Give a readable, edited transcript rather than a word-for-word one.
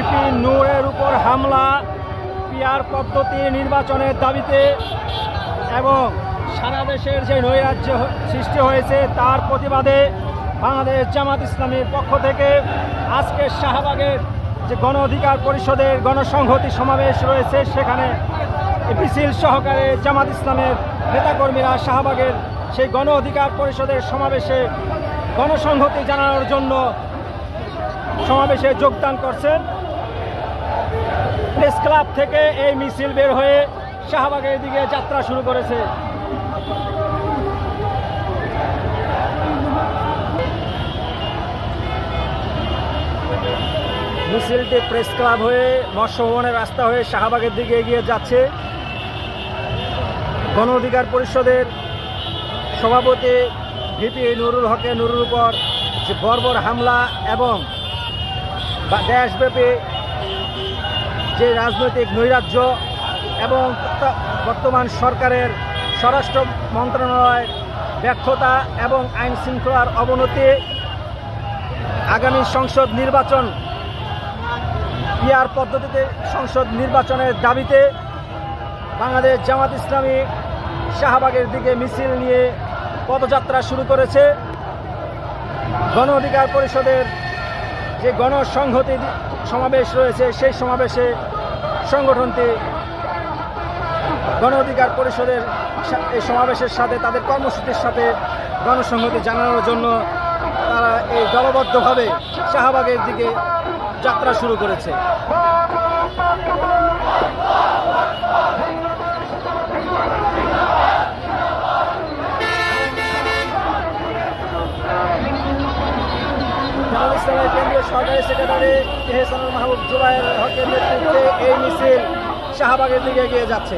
VP নূরের উপর হামলা, পিআর পদ্ধতি নির্বাচনের দাবিতে এবং সারা দেশের যে নৈরাজ্য সৃষ্টি হয়েছে তার প্রতিবাদে বাংলাদেশ জামাত ইসলামীর পক্ষ থেকে আজকে শাহবাগের যে গণ অধিকার পরিষদের গণসংহতি সমাবেশ রয়েছে, সেখানে মিছিল সহকারে জামাত ইসলামের নেতাকর্মীরা শাহবাগের সেই গণ অধিকার পরিষদের সমাবেশে গণসংহতি জানানোর জন্য সমাবেশে যোগদান করছেন। প্রেস ক্লাব থেকে এই মিছিল বের হয়ে শাহবাগের দিকে যাত্রা শুরু করেছে। মিছিলটি প্রেস ক্লাব হয়ে মৎস্য ভবনের রাস্তা হয়ে শাহবাগের দিকে এগিয়ে যাচ্ছে। গণ অধিকার পরিষদের সভাপতি ভিপি নুরুল হকের নুরুর উপর যে বর্বর হামলা এবং দেশব্যাপী যে রাজনৈতিক নৈরাজ্য এবং বর্তমান সরকারের স্বরাষ্ট্র মন্ত্রণালয়ের ব্যর্থতা এবং আইন শৃঙ্খলার অবনতি, আগামী সংসদ নির্বাচন পিআর পদ্ধতিতে সংসদ নির্বাচনের দাবিতে বাংলাদেশ জামাত ইসলামী শাহবাগের দিকে মিছিল নিয়ে পদযাত্রা শুরু করেছে। গণ অধিকার পরিষদের যে গণসংহতি সমাবেশ রয়েছে সেই সমাবেশে সংগঠনটি গণ অধিকার পরিষদের এই সমাবেশের সাথে তাদের কর্মসূচির সাথে গণসংহতি জানানোর জন্য তারা এই দলবদ্ধভাবে শাহবাগের দিকে যাত্রা শুরু করেছে। জামাত ইসলামের কেন্দ্রীয় সরকারি সেক্রেটারি এহসানুল মাহবুব জুবায়ের হকের নেতৃত্বে এই মিছিল শাহবাগের দিকে এগিয়ে যাচ্ছে।